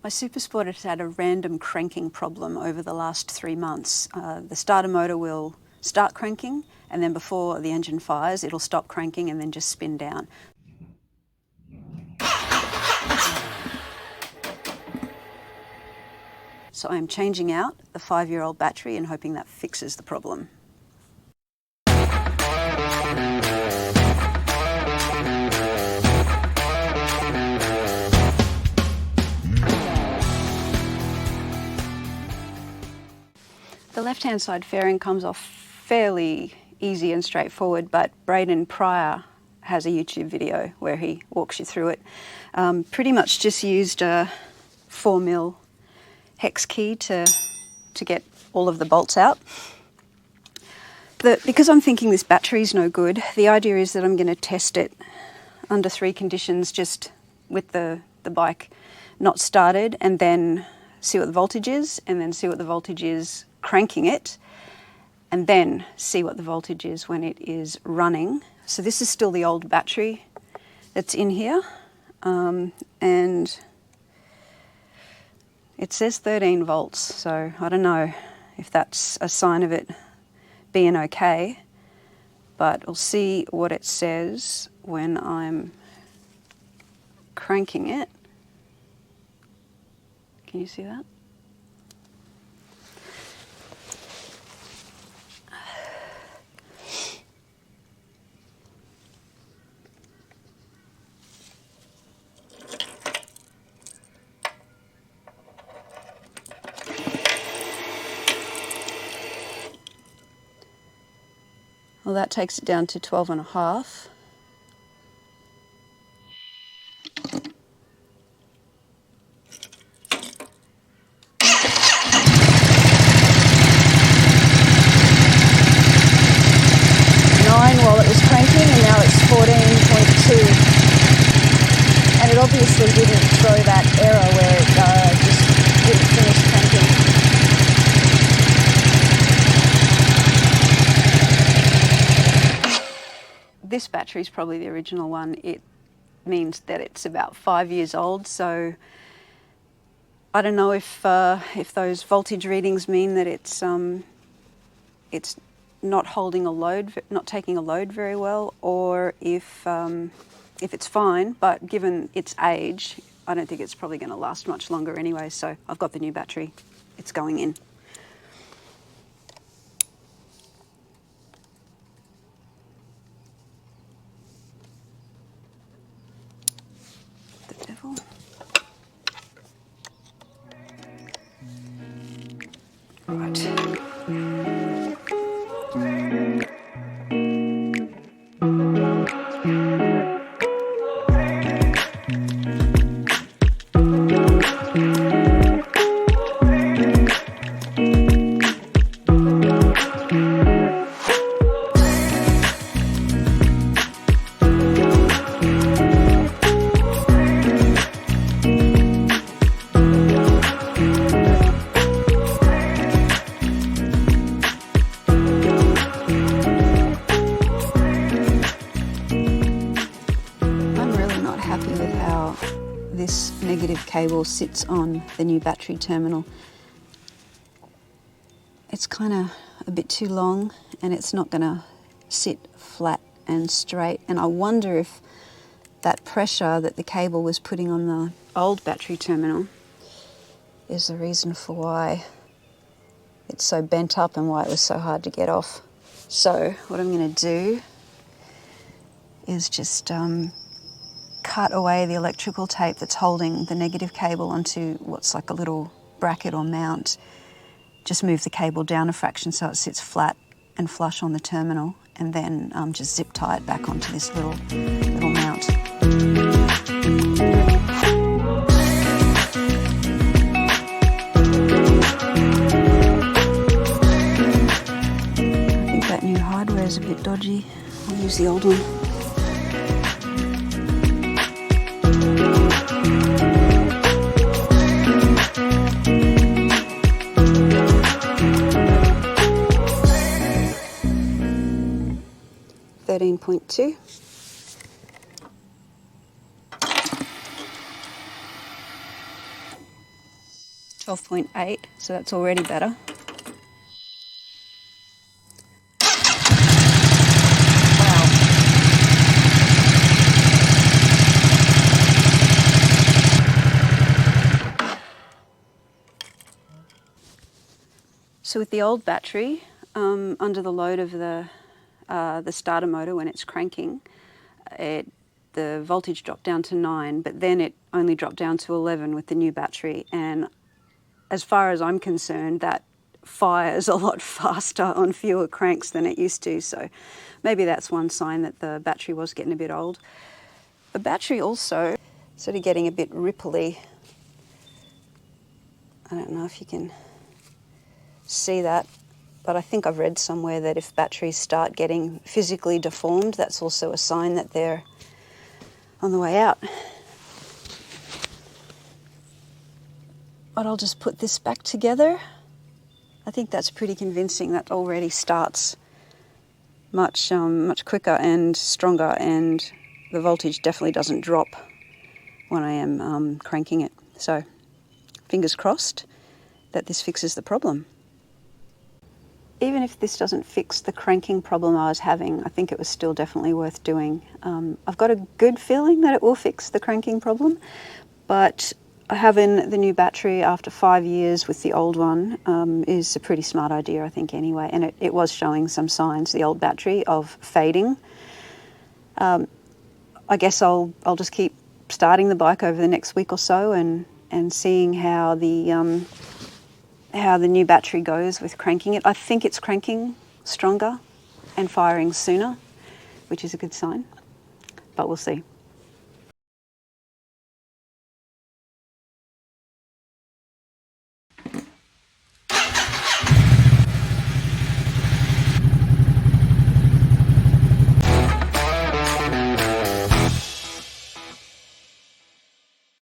My SuperSport has had a random cranking problem over the last 3 months. The starter motor will start cranking, and then before the engine fires, it'll stop cranking and then just spin down. So I'm changing out the 5-year-old battery and hoping that fixes the problem. The left-hand side fairing comes off fairly easy and straightforward, but Braden Pryor has a YouTube video where he walks you through it. Pretty much just used a 4mm hex key to get all of the bolts out. Because I'm thinking this battery's no good, the idea is that I'm going to test it under 3 conditions, just with the bike not started, and then see what the voltage is, and then see what the voltage is cranking it, and then see what the voltage is when it is running. So this is still the old battery that's in here, and it says 13 volts, so I don't know if that's a sign of it being okay, but we'll see what it says when I'm cranking it. Can you see that? Well, that takes it down to 12.5. While it was cranking, and now it's 14.2. And it obviously didn't throw that error where it just didn't finish cranking. This battery is probably the original one. It means that it's about 5 years old, so I don't know if those voltage readings mean that it's not holding a load, not taking a load very well, or if it's fine, but given its age, I don't think it's probably going to last much longer anyway, so I've got the new battery. It's going in. The devil. Right. This negative cable sits on the new battery terminal. It's kind of a bit too long, and it's not going to sit flat and straight, and I wonder if that pressure that the cable was putting on the old battery terminal is the reason for why it's so bent up and why it was so hard to get off. So what I'm going to do is just cut away the electrical tape that's holding the negative cable onto what's like a little bracket or mount. Just move the cable down a fraction so it sits flat and flush on the terminal, and then just zip tie it back onto this little mount. I think that new hardware is a bit dodgy. I'll use the old one. .2. 12.8, so that's already better. So with the old battery, under the load of the starter motor when it's cranking, the voltage dropped down to 9, but then it only dropped down to 11 with the new battery. And as far as I'm concerned, that fires a lot faster on fewer cranks than it used to. So maybe that's one sign that the battery was getting a bit old. The battery also sort of getting a bit ripply. I don't know if you can see that, but I think I've read somewhere that if batteries start getting physically deformed, that's also a sign that they're on the way out. But I'll just put this back together. I think that's pretty convincing. That already starts much quicker and stronger, and the voltage definitely doesn't drop when I am cranking it. So fingers crossed that this fixes the problem. Even if this doesn't fix the cranking problem I was having, I think it was still definitely worth doing. I've got a good feeling that it will fix the cranking problem, but having the new battery after 5 years with the old one is a pretty smart idea, I think, anyway. And it was showing some signs, the old battery, of fading. I guess I'll just keep starting the bike over the next week or so and seeing how the new battery goes with cranking it. I think it's cranking stronger and firing sooner, which is a good sign, but we'll see.